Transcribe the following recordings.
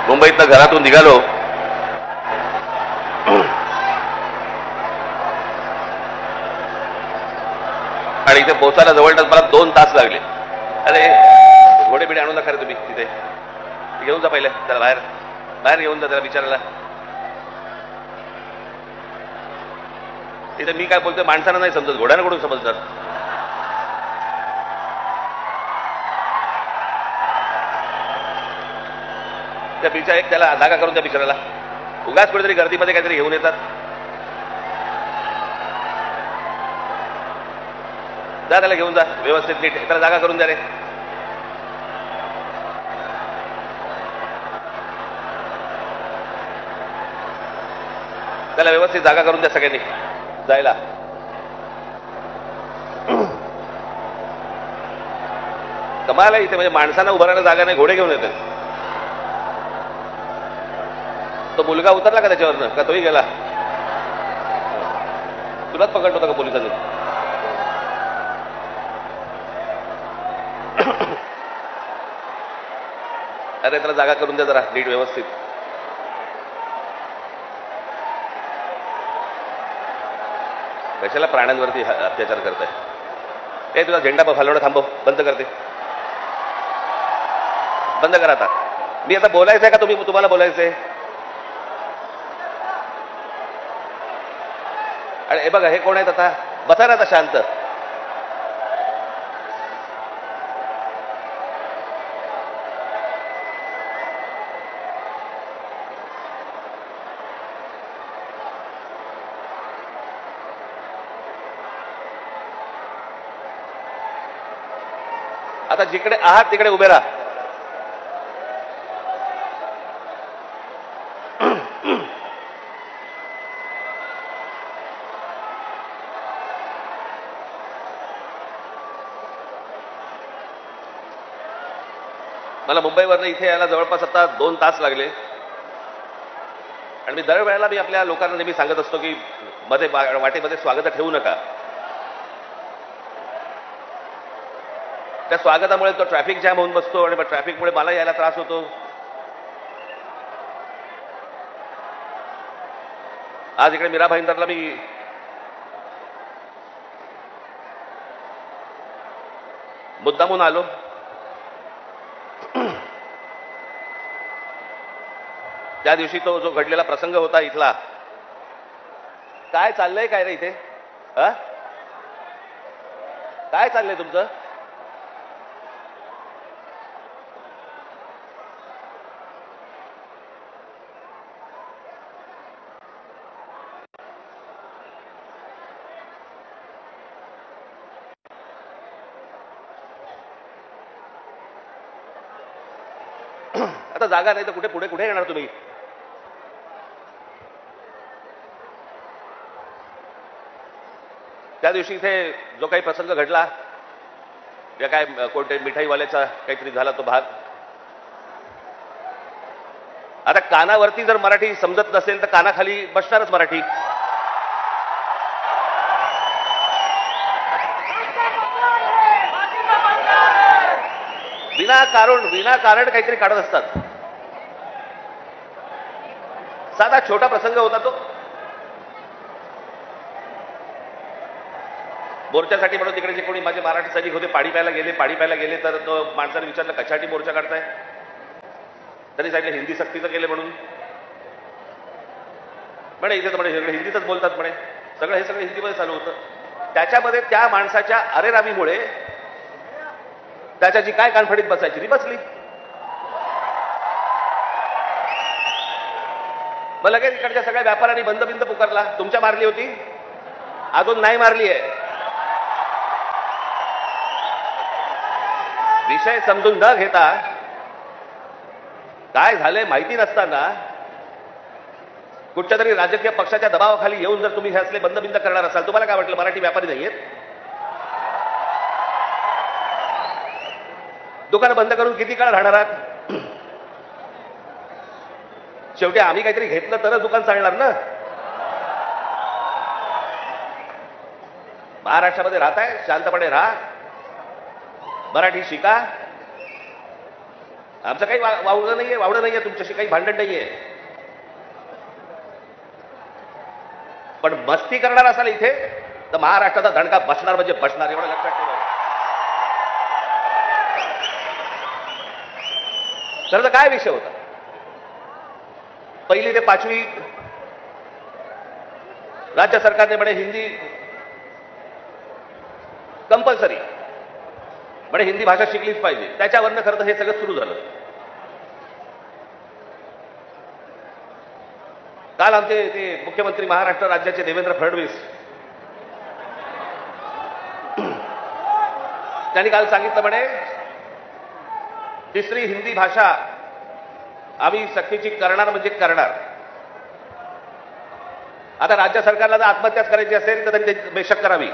मुंबईतनं घरातून निघालो आणि इथे पोहोचायला जवळपास मला 2 तास लागले. अरे घोडे बिडे आणू नका रे तुम्ही, तिथे घेऊन जा पहिले त्याला, बाहेर बाहेर घेऊन जा त्याला विचारायला. तिथे मी काय बोलतोय माणसानं नाही समजत, घोड्यानं कडून समजतात. त्या बिचा एक त्याला जागा करून त्या बिचारायला, उगाच कुठेतरी गर्दीमध्ये काहीतरी घेऊन येतात. जा त्याला घेऊन जा व्यवस्थित नीट, त्याला जागा करून द्या रे. त्याला व्यवस्थित जागा करून द्या सगळ्यांनी जायला. कमाल आहे इथे, म्हणजे माणसांना उभारायला जागा नाही, घोडे घेऊन येतात. तो मुलगा उतरला का त्याच्यावरनं, का तोही गेला? तुलाच पकडत होता का पोलिसांनी? अरे त्याला जागा करून द्या जरा नीट व्यवस्थित. कशाला प्राण्यांवरती अत्याचार करताय? ते तुझा झेंडा हलवणं थांबव, बंद करते, बंद करा आता. मी आता बोलायचंय का तुम्हाला बोलायचंय? आणि हे बघा हे कोण आहेत आता? बसा ना आता शांत. आता जिकडे आहात तिकडे उभे राहा. मला मुंबईवरनं इथे यायला जवळपास आता 2 तास लागले. आणि मी दरवेळेला मी आपल्या लोकांना नेहमी सांगत असतो की मध्ये वाटेमध्ये स्वागत ठेवू नका. त्या स्वागतामुळे तो ट्रॅफिक जॅम होऊन बसतो आणि ट्रॅफिकमुळे मला यायला त्रास होतो. आज इकडे मीरा भाईंदरला मी मुद्दामून आलो. त्या दिवशी तो जो घडलेला प्रसंग होता इथला, काय चाललंय काय रे इथे? काय चाललंय तुमचं? आता जागा नाही तर कुठे पुढे कुठे येणार तुम्ही? त्या दिवशी इथे जो काही प्रसंग घडला, या काय कोणते मिठाईवाल्याचा काहीतरी झाला तो भाग. आता कानावरती जर मराठी समजत नसेल तर कानाखाली बसणारच मराठी. विनाकारण काहीतरी काढत असतात. साधा छोटा प्रसंग होता तो. मोर्चासाठी म्हणून तिकडे जे कोणी माझे मराठी सैनिक होते पाणी प्यायला गेले तर तो माणसाने विचारलं कशासाठी मोर्चा काढताय? त्यांनी सांगितलं हिंदी सक्तीचं केलं म्हणून. म्हणे इथे तर म्हणे सगळे हिंदीतच बोलतात म्हणे. हे सगळं हिंदीमध्ये चालू होतं. त्याच्यामध्ये त्या माणसाच्या अरेरावीमुळे त्याच्या जी काय कानफडीत बसायची ती बसली. मग लगेच इकडच्या सगळ्या व्यापाऱ्यांनी बंद पुकारला. तुमच्या मारली होती? अजून नाही मारली आहे. विषय समजून न घेता काय झालंय माहिती नसताना कुठच्या तरी राजकीय पक्षाच्या दबावाखाली येऊन जर तुम्ही हे असले बंद करणार असाल, तुम्हाला काय वाटलं मराठी व्यापारी नाहीयेत? दुकानं बंद करून किती काळ राहणार आहात? शेवटी आम्ही काहीतरी घेतलं तरच दुकान चालणार ना. महाराष्ट्रामध्ये राहताय, शांतपणे राहा, मराठी शिका. आमचं काही वावडं नाहीये तुमच्याशी काही भांडण नाहीये. पण मस्ती करणार असाल इथे तर महाराष्ट्राचा दणका बसणार म्हणजे बसणार, एवढं लक्षात ठेवा. तर काय विषय होता? 1ली ते 5वी राज्य सरकारने म्हणे हिंदी कंपल्सरी, म्हणे हिंदी भाषा शिकलीच पाहिजे. त्याच्यावरनं खरं तर हे सगळं सुरू झालं. काल आमचे ते मुख्यमंत्री महाराष्ट्र राज्याचे देवेंद्र फडणवीस त्यांनी काल सांगितलं म्हणे तिसरी हिंदी भाषा आम्ही सक्तीची करणार म्हणजे करणार. आता राज्य सरकारला जर आत्महत्याच करायची असेल तर त्यांनी बेशक करावी.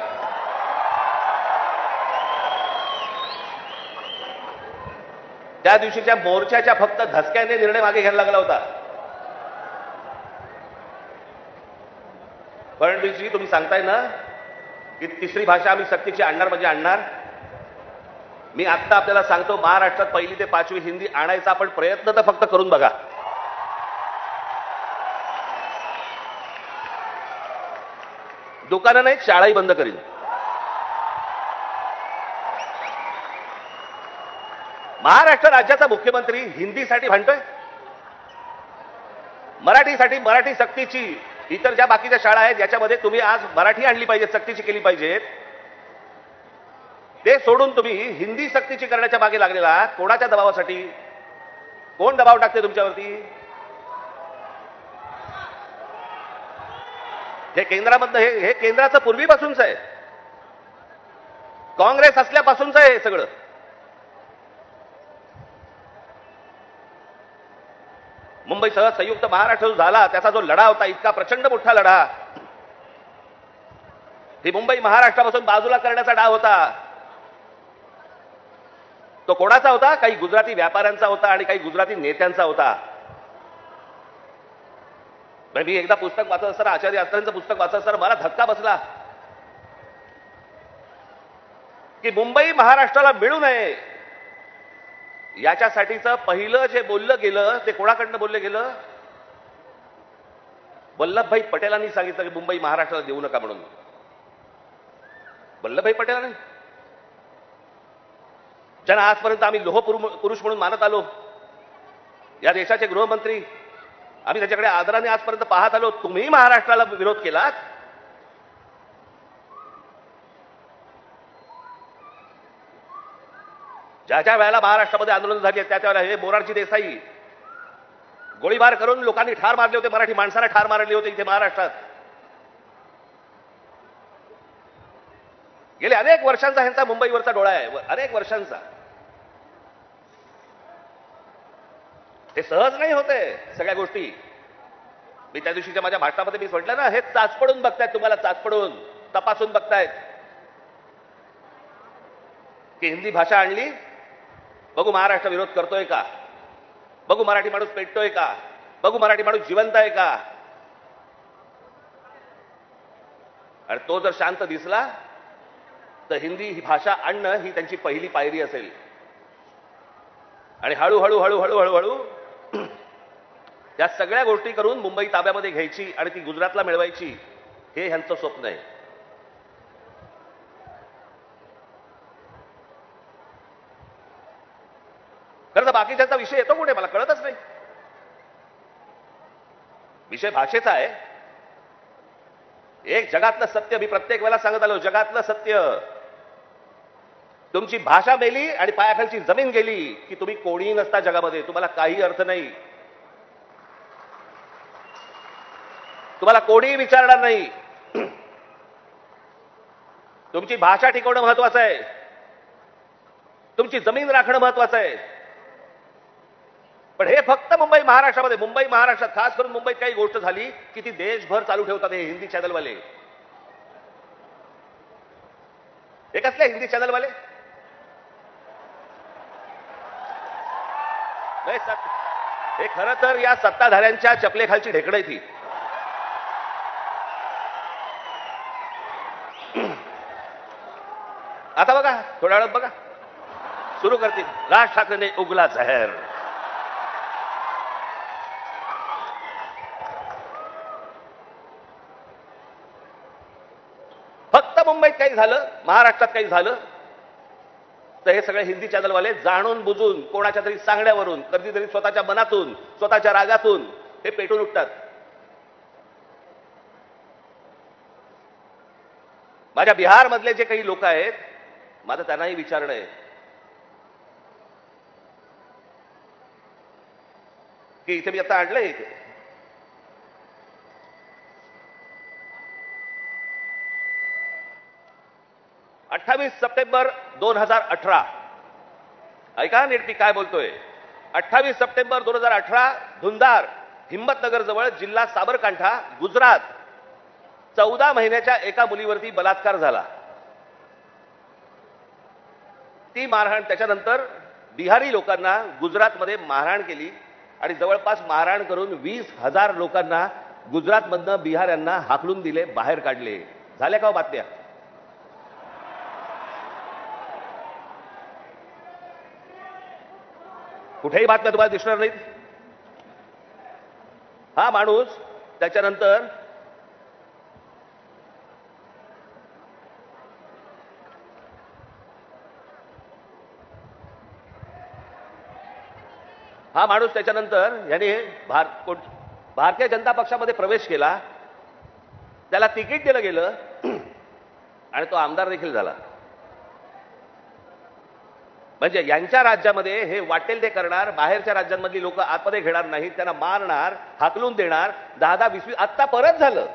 त्या दिवशीच्या मोर्चाच्या फक्त धसक्याने निर्णय मागे घ्यायला लागला होता. फडणवीसजी तुम्ही सांगताय ना की तिसरी भाषा आम्ही सक्तीची आणणार म्हणजे आणणार. मी आत्ता आपल्याला सांगतो, महाराष्ट्रात 1ली ते 5वी हिंदी आणायचा आपण प्रयत्न तर फक्त करून बघा. दुकानं नाहीत, शाळाही बंद करीन. महाराष्ट्र राज्याचा मुख्यमंत्री हिंदीसाठी भांडतोय, मराठीसाठी मराठी सक्तीची. इतर ज्या बाकीच्या शाळा आहेत याच्यामध्ये तुम्ही आज मराठी आणली पाहिजे, सक्तीची केली पाहिजे. ते सोडून तुम्ही हिंदी सक्तीची करण्याच्या मागे लागलेला कोणाच्या दबावासाठी? कोण दबाव टाकते तुमच्यावरती? हे केंद्रामधलं हे केंद्राचं पूर्वीपासूनच आहे, काँग्रेस असल्यापासूनच आहे हे सगळं. मुंबईसह संयुक्त महाराष्ट्र जो झाला त्याचा जो लढा होता, इतका प्रचंड मोठा लढा, ही मुंबई महाराष्ट्रापासून बाजूला करण्याचा डाव होता. तो कोणाचा होता? काही गुजराती व्यापाऱ्यांचा होता आणि काही गुजराती नेत्यांचा होता. मी एकदा पुस्तक वाचत असताना, आचार्य अत्रेंचं पुस्तक वाचत असताना मला धक्का बसला की मुंबई महाराष्ट्राला मिळू नये याच्यासाठीचं पहिलं जे बोललं गेलं ते कोणाकडनं बोललं गेलं? वल्लभभाई पटेलांनी सांगितलं की मुंबई महाराष्ट्राला देऊ नका म्हणून. वल्लभभाई पटेलांनी, ज्यांना आजपर्यंत आम्ही लोह पुरुष म्हणून मानत आलो, या देशाचे गृहमंत्री, आम्ही त्याच्याकडे आदराने आजपर्यंत पाहत आलो, तुम्ही महाराष्ट्राला विरोध केलात. ज्या ज्या वेळेला महाराष्ट्रामध्ये आंदोलन झाली त्या त्यावेळेला हे मोरारजी देसाई गोळीबार करून लोकांनी ठार मारले होते, मराठी माणसाला ठार मारले होते इथे महाराष्ट्रात. गेले अनेक वर्षांचा ह्यांचा मुंबईवरचा डोळा आहे, अनेक वर्षांचा. हे सहज नाही होते सगळ्या गोष्टी. मी त्या दिवशीच्या माझ्या भाषणामध्ये मी म्हटलं ना, हे चाचपडून बघतायत, तुम्हाला चाचपडून तपासून बघतायत की हिंदी भाषा आणली, बघू महाराष्ट्र विरोध करतोय का, बघू मराठी माणूस पेटतोय का, बघू मराठी माणूस जिवंत आहे का. आणि तो जर शांत दिसला तर हिंदी ही भाषा आणणं ही त्यांची पहिली पायरी असेल. आणि हळूहळू हळूहळू हळूहळू या सगळ्या गोष्टी करून मुंबई ताब्यामध्ये घ्यायची आणि ती गुजरातला मिळवायची, हे ह्यांचं स्वप्न आहे. खरं तर बाकीच्याचा विषय येतो कुठे मला कळतच नाही. विषय भाषेचा आहे. एक जगातलं सत्य मी प्रत्येक वेळेला सांगत आलो, जगातलं सत्य, तुमची भाषा मेली आणि पायाखालची जमीन गेली की तुम्ही कोणीही नसता जगामध्ये, तुम्हाला काही अर्थ नाही, तुम्हाला कोणीही विचारणार नाही. तुमची भाषा टिकवणं महत्वाचं आहे, तुमची जमीन राखणं महत्वाचं आहे. पण हे फक्त मुंबई महाराष्ट्रात खास करून मुंबईत काही गोष्ट झाली की ती देशभर चालू ठेवतात हे हिंदी चॅनलवाले. हे कसले हिंदी चॅनलवाले? हे खरं तर या सत्ताधाऱ्यांच्या चपलेखालची ढेकणं ती. आता बघा, थोड्या वेळात बघा सुरू करतील, राज ठाकरेंनी उगला जहर. काही झालं, महाराष्ट्रात काही झालं तर हे सगळे हिंदी चॅनलवाले जाणून बुजून कोणाच्या तरी सांगण्यावरून, कधीतरी स्वतःच्या मनातून, स्वतःच्या रागातून हे पेटून उठतात. माझ्या बिहारमधले जे काही लोक आहेत, माझं त्यांनाही विचारणं आहे की इथे मी आता आणलंय, 28 सप्टेंबर 2018, ऐका नीट मी काय बोलतोय. 28 सप्टेंबर 2018 धुंदार, हिम्मतनगर जवळ, जिल्हा साबरकांठा, गुजरात, 14 महिन्याच्या एका मुलीवरती बलात्कार झाला. ती मारहाण, त्याच्यानंतर बिहारी लोकांना गुजरातमध्ये मारहाण केली आणि जवळपास मारहाण करून 20,000 लोकांना गुजरातमधनं बिहाऱ्यांना हाकलून दिले, बाहेर काढले. झाल्या का बातम्या? कुठेही बातम्या तुम्हाला दिसणार नाहीत. हा माणूस त्याच्यानंतर याने भारतीय जनता पक्षामध्ये प्रवेश केला, त्याला तिकीट दिलं गेलं आणि तो आमदार देखील झाला. म्हणजे यांच्या राज्यामध्ये हे वाटेल ते करणार, बाहेरच्या राज्यांमधली लोक आतमध्ये घेणार नाहीत, त्यांना मारणार, हाकलून देणार. 10-10, 20-20 आत्ता परत झालं,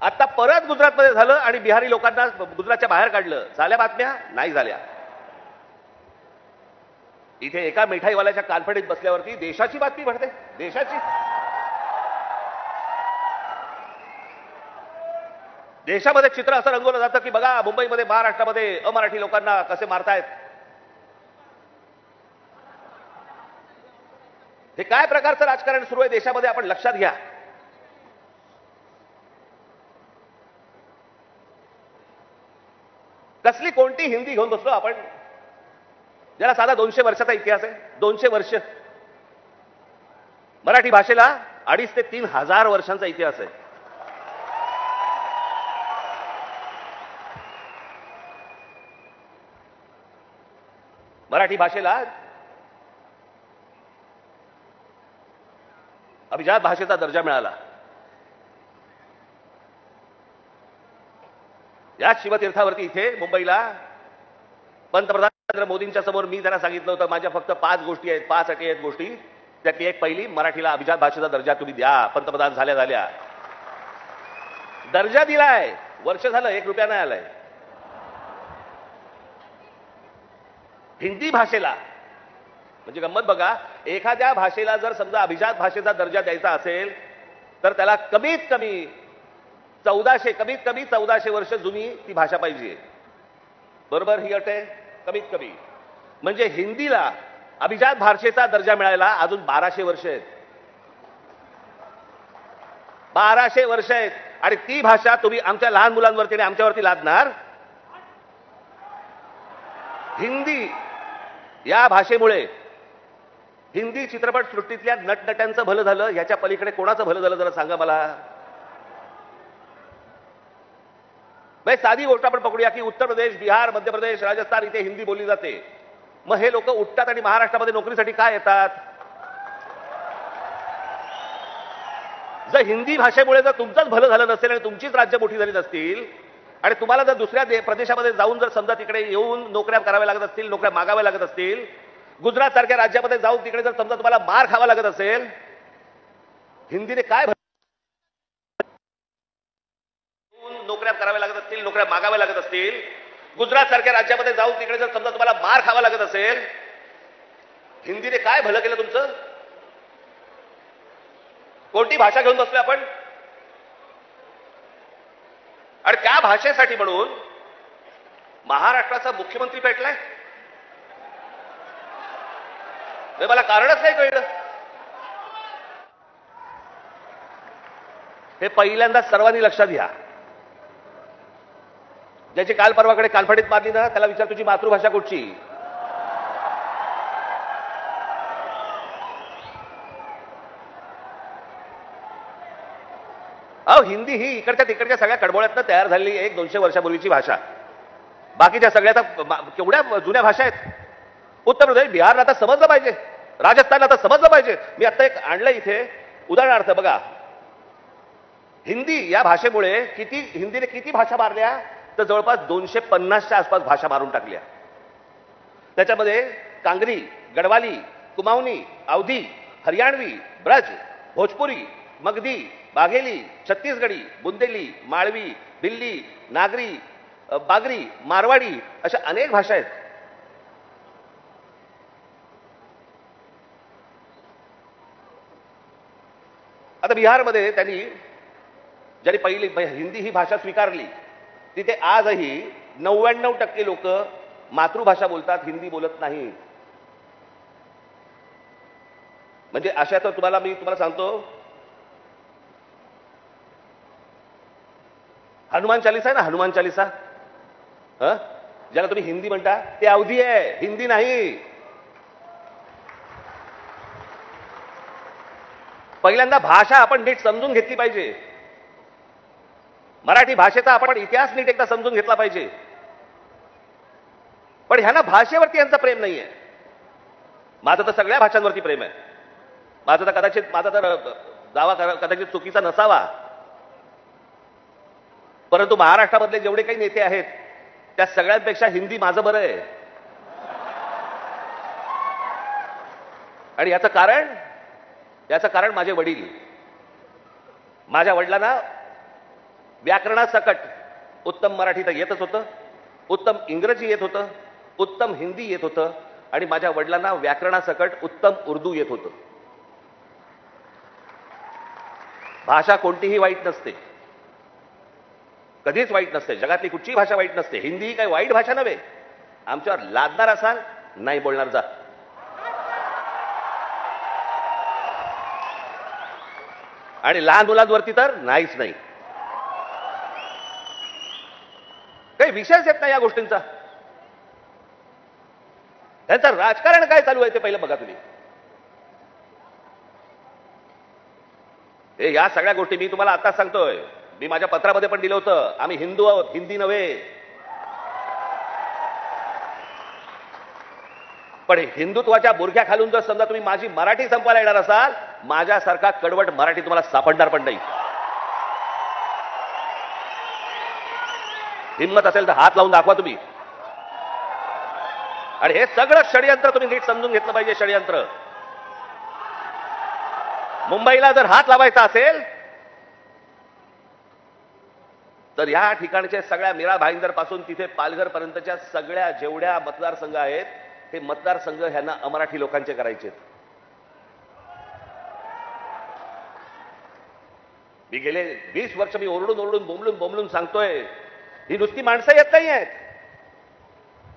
आता परत गुजरातमध्ये झालं आणि बिहारी लोकांना गुजरातच्या बाहेर काढलं. झाल्या बातम्या? नाही झाल्या. इथे एका मिठाईवाल्याच्या कानफडीत बसल्यावरती देशाची बातमी भरते, देशाची. देशामध्ये चित्र असं रंगवलं जातं की बघा मुंबईमध्ये, महाराष्ट्रामध्ये अमराठी लोकांना कसे मारतायत. हे काय प्रकारचं राजकारण सुरू आहे देशामध्ये, आपण लक्षात घ्या. कसली कोणती हिंदी घेऊन बसलो आपण, ज्याला साधा 200 वर्षाचा इतिहास आहे. 200 वर्ष. मराठी भाषेला 2,500 ते 3,000 वर्षांचा इतिहास आहे. मराठी भाषेला अभिजात भाषेचा दर्जा मिळाला. या शिवतीर्थावरती इथे मुंबईला पंतप्रधान नरेंद्र मोदींच्या समोर मी त्यांना सांगितलं होतं, माझ्या फक्त 5 गोष्टी आहेत, 5 अटी आहेत गोष्टी. त्यातली एक पहिली, मराठीला अभिजात भाषेचा दर्जा तुम्ही द्या. पंतप्रधान झाल्या दर्जा दिलाय, वर्ष झालं, 1 रुपया नाही आलाय. हिंदी भाषेला म्हणजे गंमत बघा, एखाद्या भाषेला जर समजा अभिजात भाषेचा दर्जा द्यायचा असेल तर त्याला कमीत कमी 1400 वर्ष जुनी ती भाषा पाहिजे. बरोबर, ही अट आहे कमीत कमी. म्हणजे हिंदीला अभिजात भाषेचा दर्जा मिळायला अजून 1200 वर्ष आहेत. 1200 वर्ष आहेत. आणि ती भाषा तुम्ही आमच्या लहान मुलांवरती आणि आमच्यावरती लादणार. हिंदी या भाषेमुळे हिंदी चित्रपट सृष्टीतल्या नटनट्यांचं भलं झालं, याच्या पलीकडे कोणाचं भलं झालं जरा सांगा मला. साधी गोष्ट आपण पकडूया की उत्तर प्रदेश, बिहार, मध्य प्रदेश, राजस्थान इथे हिंदी बोलली जाते. मग हे लोक उठतात आणि महाराष्ट्रामध्ये नोकरीसाठी काय येतात? जर हिंदी भाषेमुळे जर तुमचंच भलं झालं नसेल आणि तुमचीच राज्य मोठी झाली नसतील आणि तुम्हाला जर दुसऱ्या प्रदेशामध्ये जाऊन जर समजा तिकडे येऊन नोकऱ्या कराव्या लागत असतील, नोकऱ्या मागाव्या लागत असतील, गुजरात सारख्या राज्यामध्ये जाऊन तिकडे जर समजा तुम्हाला मार खावा लागत असेल, हिंदीने काय नोकऱ्या कराव्या लागत असतील, नोकऱ्या मागाव्या लागत असतील, गुजरात सारख्या राज्यामध्ये जाऊन तिकडे जर समजा तुम्हाला मार खावा लागत असेल, हिंदीने काय भलं केलं तुमचं? कोणती भाषा घेऊन बसलोय आपण? आणि त्या भाषेसाठी म्हणून महाराष्ट्राचा मुख्यमंत्री पेटलाय. मला कारणच नाही कळलं. हे पहिल्यांदा सर्वांनी लक्षात घ्या. ज्याची काल परवाकडे कानफडीत मारली ना, त्याला विचार तुझी मातृभाषा कुठची? अहो, हिंदी ही इकडच्या तिकडच्या सगळ्या कडबोळ्यातनं तयार झालेली 100-200 वर्षापूर्वीची भाषा. बाकीच्या सगळ्या केवढ्या जुन्या भाषा आहेत. उत्तर प्रदेश, बिहारला आता समजलं पाहिजे, राजस्थानला आता समजलं पाहिजे. मी आता एक आणलं इथे उदाहरणार्थ बघा, हिंदी या भाषेमुळे हिंदीने किती भाषा मारल्या, तर जवळपास 250च्या आसपास भाषा मारून टाकल्या. त्याच्यामध्ये कांगरी, गडवाली, कुमाऊनी, अवधी, हरियाणवी, ब्रज, भोजपुरी, मगधी, बाघेली, छत्तीसगडी, बुंदेली, माळवी, दिल्ली, नागरी, बागरी, मारवाडी अशा अनेक भाषा आहेत. आता बिहारमध्ये ज्यांनी पहिली हिंदी ही भाषा स्वीकारली, तिथे आजही 99% लोक मातृभाषा बोलतात, हिंदी बोलत नाही. म्हणजे अशा तर मी तुम्हाला सांगतो, हनुमान चालीसा आहे ना, हनुमान चालीसा, ज्याला तुम्ही हिंदी म्हणता, ते अवधी आहे, हिंदी नाही. पहिल्यांदा भाषा आपण नीट समजून घेतली पाहिजे. मराठी भाषेचा आपण इतिहास नीट एकदा समजून घेतला पाहिजे. पण ह्यांना भाषेवरती यांचं प्रेम नाहीये. माझं तर सगळ्या भाषांवरती प्रेम आहे. माझा तर दावा कदाचित चुकीचा नसावा, परंतु महाराष्ट्रामधले जेवढे काही नेते आहेत त्या सगळ्यांपेक्षा हिंदी माझं बरं आहे. आणि याचं कारण माझे वडील. माझ्या वडिलांना व्याकरणासकट उत्तम मराठी तर येतच होतं, उत्तम इंग्रजी येत होतं, उत्तम हिंदी येत होतं, आणि माझ्या वडिलांना व्याकरणासकट उत्तम उर्दू येत होतं. भाषा कोणतीही वाईट नसते, कधीच वाईट नसते. जगातली कुठचीही भाषा वाईट नसते. हिंदी ही काही वाईट भाषा नव्हे. आमच्यावर लादणार असाल, नाही बोलणार जा. आणि लहान मुलांवरती तर नाहीच नाही. काही विषयच येत नाही या गोष्टींचा. त्यांचं राजकारण काय चालू आहे ते पहिलं बघा तुम्ही. या सगळ्या गोष्टी मी तुम्हाला आता सांगतोय. मी माझ्या पत्रामध्ये पण दिलं होतं, आम्ही हिंदू आहोत, हिंदी नव्हे. पण हिंदुत्वाच्या बुरख्या खालून जर समजा तुम्ही माझी मराठी संपवायला येणार असाल, माझ्यासारखा कडवट मराठी तुम्हाला सापडणार पण नाही. हिंमत असेल तर हात लावून दाखवा तुम्ही. आणि हे सगळं षडयंत्र तुम्ही नीट समजून घेतलं पाहिजे. षडयंत्र. मुंबईला जर हात लावायचा असेल तर या ठिकाणच्या सगळ्या मीरा भाईंदर पासून तिथे पालघर पर्यंतच्या सगळ्या जेवढ्या मतदारसंघ आहेत, हे मतदारसंघ ह्यांना अमराठी लोकांचे करायचे. मी गेले 20 वर्ष मी ओरडून बोंबलून सांगतोय, ही नुसती माणसं येत नाही आहेत.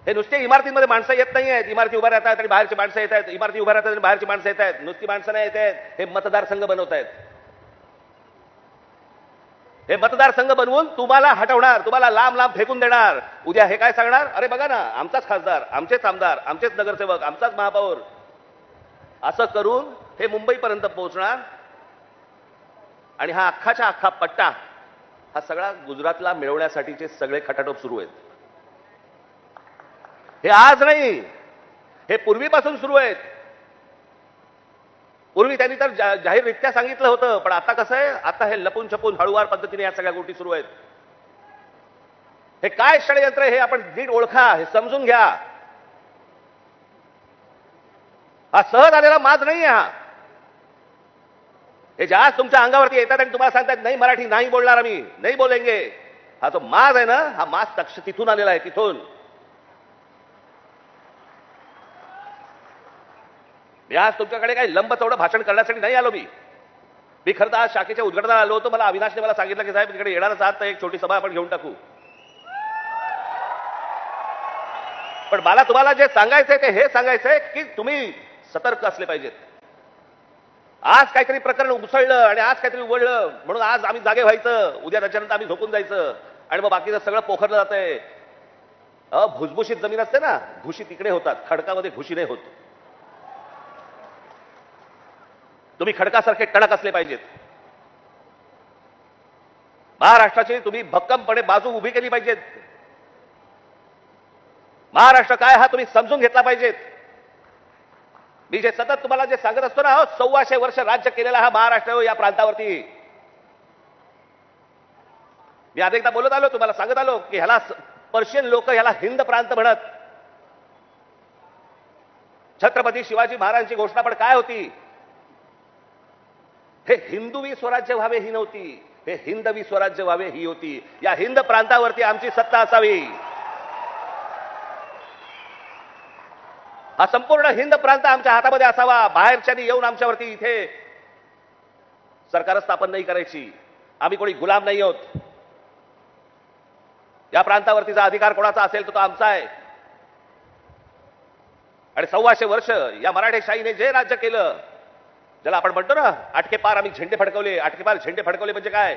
हे नुसते इमारतींमध्ये माणसं येत नाही आहेत. इमारती उभ्या राहतात आणि बाहेरची माणसं येत आहेत. इमारती उभ्या राहतात आणि बाहेरची माणसं येत आहेत. नुसती माणसं नाही येत आहेत. हे मतदारसंघ बनवत आहेत. हे मतदारसंघ बनवून तुम्हाला हटवणार, तुम्हाला लांब फेकून देणार. उद्या हे काय सांगणार, अरे बघा ना, आमचाच खासदार, आमचेच आमदार, आमचेच नगरसेवक, आमचाच महापौर. असं करून हे मुंबईपर्यंत पोहोचणार. आणि हा अख्खाच्या अख्खा पट्टा हा सगळा गुजरातला मिळवण्यासाठीचे सगळे खटाटोप सुरू आहेत. हे आज नाही, हे पूर्वीपासून सुरू आहेत. पूर्वी त्यांनी तर जाहीररित्या सांगितलं होतं, पण आता कसं आहे, आता हे लपून छपून हळूवार पद्धतीने या सगळ्या गोष्टी सुरू आहेत. हे काय षडयंत्र हे आपण नीट ओळखा, हे समजून घ्या. हा सहज आलेला माज नाही. हे जास्त तुमच्या अंगावरती येतात आणि तुम्हाला सांगतात नाही मराठी नाही बोलणार, आम्ही नाही बोलेंगे. हा जो माज आहे ना, हा माज तिथून आलेला आहे, तिथून. मी आज तुमच्याकडे काही लंब चौडं भाषण करण्यासाठी नाही आलो. मी खरं तर आज शाखेच्या उद्घाटनाला आलो होतो. मला अविनाशने मला सांगितलं की साहेब तिकडे येणारच आहात तर एक छोटी सभा आपण घेऊन टाकू. पण मला तुम्हाला जे सांगायचंय ते हे सांगायचंय की तुम्ही सतर्क असले पाहिजेत. आज काहीतरी प्रकरण उसळलं आणि आज काहीतरी उघडलं म्हणून आज आम्ही जागे व्हायचं, उद्या त्याच्यानंतर आम्ही झोपून जायचं आणि मग बाकीचं सगळं पोखरलं जातंय. भुसभुशीत जमीन असते ना, घुशी तिकडे होतात, खडकामध्ये घुशी नाही होत. तुम्ही खडकासारखे टणक असले पाहिजेत. महाराष्ट्राची तुम्ही भक्कमपणे बाजू उभी केली पाहिजे. महाराष्ट्र काय हा तुम्ही समजून घेतला पाहिजेत. मी जे सतत तुम्हाला जे सांगत असतो ना, 1400 वर्ष राज्य केलेला हा महाराष्ट्र या प्रांतावरती. मी अनेकदा बोलत आलो, तुम्हाला सांगत आलो की ह्याला पर्शियन लोक ह्याला हिंद प्रांत म्हणत. छत्रपती शिवाजी महाराजांची घोषणा पण काय होती? हे हिंदवी स्वराज्य व्हावे ही नव्हती, हे हिंदवी स्वराज्य व्हावे ही होती. या हिंद प्रांतावरती आमची सत्ता असावी. हा संपूर्ण हिंद प्रांत आमच्या हातामध्ये असावा. बाहेरच्यांनी येऊन आमच्यावरती इथे सरकार स्थापन नाही करायची. आम्ही कोणी गुलाम नाही आहोत. या प्रांतावरतीचा अधिकार कोणाचा असेल तो आमचा आहे. आणि 1400 वर्ष या मराठेशाहीने जे राज्य केलं, ज्याला आपण म्हणतो ना आटके पार आम्ही झेंडे फडकवले. आटके पार झेंडे फडकवले म्हणजे काय?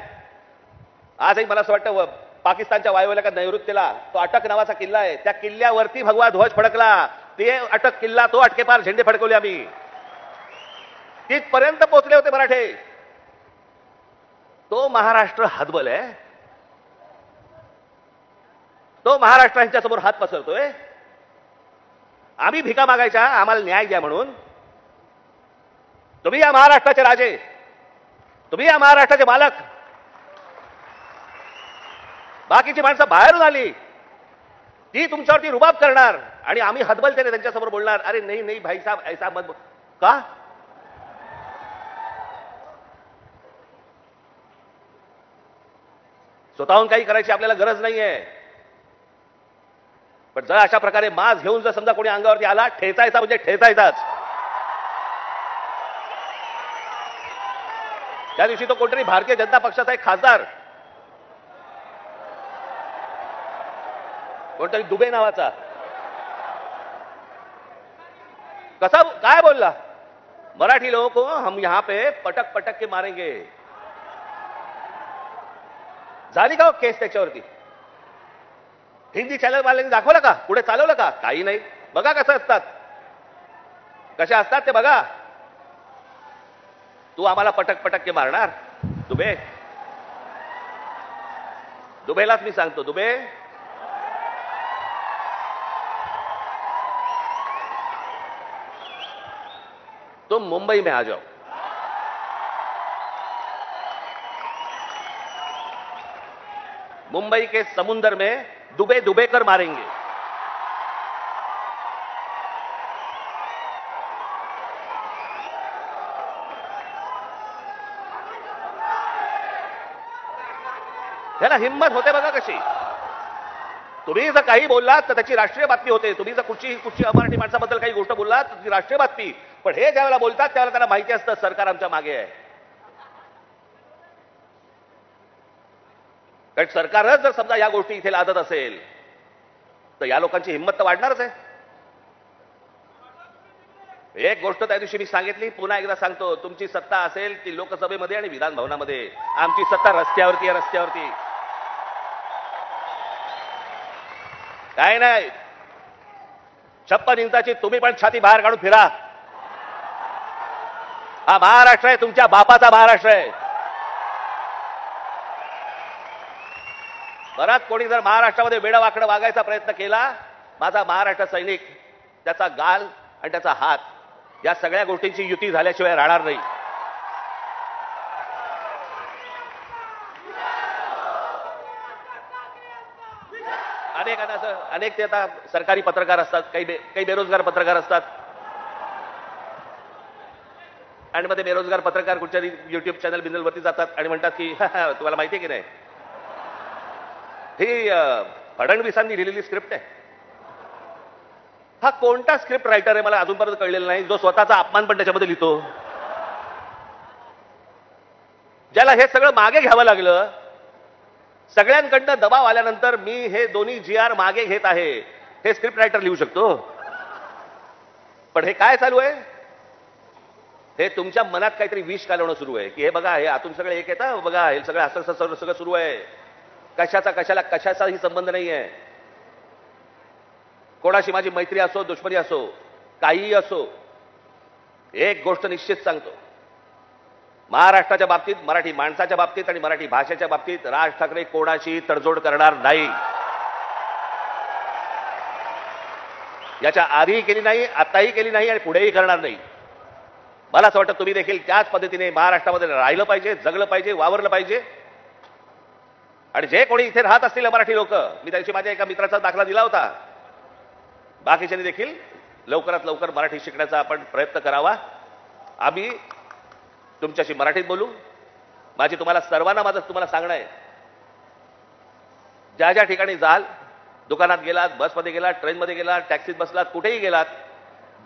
आजही मला असं वाटतं पाकिस्तानच्या वायव्येला नैऋत्यला तो अटक नावाचा किल्ला आहे, त्या किल्ल्यावरती भगवा ध्वज फडकला. ते अटक किल्ला, तो अटके पार झेंडे फडकवले आम्ही. तिथपर्यंत पोहोचले होते मराठे. तो महाराष्ट्र हतबल आहे. तो महाराष्ट्र यांच्यासमोर हात पसरतोय. आम्ही भिका मागायच्या आम्हाला न्याय द्या म्हणून. तुम्ही या महाराष्ट्राचे राजे, तुम्ही या महाराष्ट्राचे मालक. बाकीची माणसं बाहेरून आली, ती तुमच्यावरती रुबाब करणार आणि आम्ही हतबलतेने त्यांच्यासमोर बोलणार, अरे नाही नाही भाई साहब ऐसा मत. का? स्वतःहून काही करायची आपल्याला गरज नाहीये. पण जर अशा प्रकारे माज घेऊन जर समजा कोणी अंगावरती आला, ठेचायचा म्हणजे ठेचायचाच. त्या दिवशी तो कोणतरी भारतीय जनता पक्षाचा एक खासदार, कोणतरी दुबे नावाचा, कसा काय बोलला? मराठी लोगों को हम यहां पे पटक पटक के मारेंगे. झाली का केस त्याच्यावरती? हिंदी चॅनल वाल्यांनी दाखवलं का? पुढे चालवलं का? काही नाही. बघा कसं असतात, कशा असतात ते बघा. तू आम्हाला पटक पटक के मारणार? दुबे, दुबेलाच मी सांगतो, दुबे तुम मुंबई में आ जाओ. मुंबई के समुंदर में डुबे डुबे कर मारेंगे. त्याला हिम्मत होते बघा कशी. तुम्ही जर काही बोललात तर त्याची राष्ट्रीय बातमी होते. तुम्ही जर कुठची अमराठी माणसाबद्दल काही गोष्ट बोललात तर ती राष्ट्रीय बातमी. पण हे ज्यावेळेला बोलतात त्यावेळेला त्यांना माहिती असतं सरकार आमच्या मागे आहे. कारण सरकारच जर समजा या गोष्टी इथे लादत असेल तर या लोकांची हिंमत तर वाढणारच आहे. एक गोष्ट त्या दिवशी मी सांगितली, पुन्हा एकदा सांगतो, तुमची सत्ता असेल ती लोकसभेमध्ये आणि विधान भवनामध्ये. आमची सत्ता रस्त्यावरती आहे, रस्त्यावरती. काय नाही, 56 इंचाची तुम्ही पण छाती बाहेर काढून फिरा. हा महाराष्ट्र आहे, तुमच्या बापाचा महाराष्ट्र आहे. बराच कोणी जर महाराष्ट्रामध्ये वेडवाकडं वागायचा प्रयत्न केला, माझा महाराष्ट्र सैनिक त्याचा गाल आणि त्याचा हात या सगळ्या गोष्टींची युती झाल्याशिवाय राहणार नाही. अनेक ते आता सरकारी पत्रकार असतात, काही बेरोजगार पत्रकार असतात. आणि मध्ये बेरोजगार पत्रकार कुठच्या युट्यूब चॅनल बिनलवरती जातात आणि म्हणतात की तुम्हाला माहिती आहे की नाही, ही फडणवीसांनी लिहिलेली स्क्रिप्ट आहे. हा कोणता स्क्रिप्ट रायटर आहे मला अजूनपर्यंत कळलेला नाही, जो स्वतःचा अपमान पण त्याच्यामध्ये लिहितो. ज्याला हे सगळं मागे घ्यावं लागलं, सगळ्यांकडनं दबाव आल्यानंतर मी हे दोन्ही GR मागे घेत आहे, हे स्क्रिप्ट रायटर लिहू शकतो. पण हे काय चालू आहे? हे तुमच्या मनात काहीतरी विष कालवणं सुरू आहे की हे बघा, हे आतून सगळं एक येतं बघा, हे सगळं असं सगळं सुरू आहे. कशाचाही संबंध नाही आहे. कोणाशी माझी मैत्री असो, दुश्मनी असो, काहीही असो, एक गोष्ट निश्चित सांगतो, महाराष्ट्राच्या बाबतीत, मराठी माणसाच्या बाबतीत आणि मराठी भाषेच्या बाबतीत राज ठाकरे कोणाशी तडजोड करणार नाही. याच्या आधीही केली नाही, आताही केली नाही आणि पुढेही करणार नाही. मला असं वाटतं तुम्ही देखील त्याच पद्धतीने महाराष्ट्रामध्ये राहिलं पाहिजे, जगलं पाहिजे, वावरलं पाहिजे. आणि जे कोणी इथे राहत असतील मराठी लोक, मी त्याची माझ्या एका मित्राचा दाखला दिला होता, बाकीच्यांनी देखील लवकरात लवकर मराठी शिकण्याचा आपण प्रयत्न करावा. आम्ही तुमच्याशी मराठीत बोलू. माझी तुम्हाला सर्वांना माझं तुम्हाला सांगणं आहे, ज्या ज्या ठिकाणी जाल, दुकानात गेलात, बसमध्ये गेलात, ट्रेनमध्ये गेलात, टॅक्सीत बसलात, कुठेही गेलात,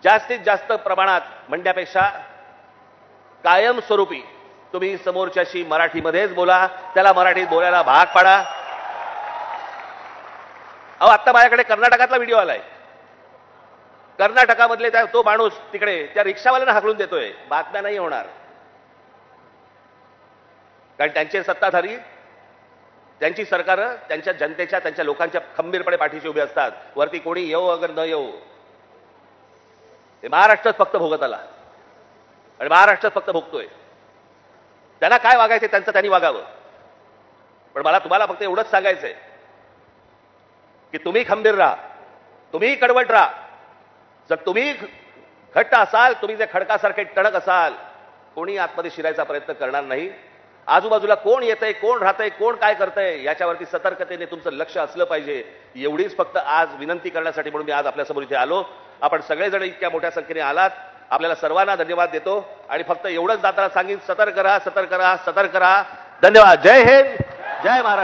जास्तीत जास्त प्रमाणात म्हणण्यापेक्षा कायमस्वरूपी तुम्ही समोरच्याशी मराठीमध्येच बोला, त्याला मराठीत बोलायला भाग पाडा. अहो, आत्ता माझ्याकडे कर्नाटकातला व्हिडिओ आलाय. कर्नाटकामधले तो माणूस तिकडे त्या रिक्षावाल्यांना हाकलून देतोय. बातम्या नाही होणार, कारण त्यांचे सत्ताधारी, त्यांची सरकारं त्यांच्या जनतेच्या, त्यांच्या लोकांच्या खंबीरपणे पाठीशी उभे असतात. वरती कोणी येऊ अगर न येऊ, हे महाराष्ट्रच फक्त भोगत आला आणि महाराष्ट्रच फक्त भोगतोय. त्यांना काय वागायचं त्यांचं त्यांनी वागावं. पण मला तुम्हाला फक्त एवढंच सांगायचंय की तुम्ही खंबीर राहा, तुम्ही कडवट राहा. जर तुम्ही घट्ट असाल, तुम्ही जे खडकासारखे टणक असाल, कोणी आतमध्ये शिरायचा प्रयत्न करणार नाही. आजूबाजूला कोण येतंय, कोण राहतंय, कोण काय करतंय, याच्यावरती सतर्कतेने तुमचं लक्ष असलं पाहिजे. एवढीच फक्त आज विनंती करण्यासाठी म्हणून मी आज आपल्यासमोर इथे आलो. आपण सगळेजण इतक्या मोठ्या संख्येने आलात, आपल्याला सर्वांना धन्यवाद देतो. आणि फक्त एवढंच दाताला सांगेन, सतर्क राहा, सतर्क राहा, सतर्क राहा. धन्यवाद. जय हिंद, जय महाराष्ट्र.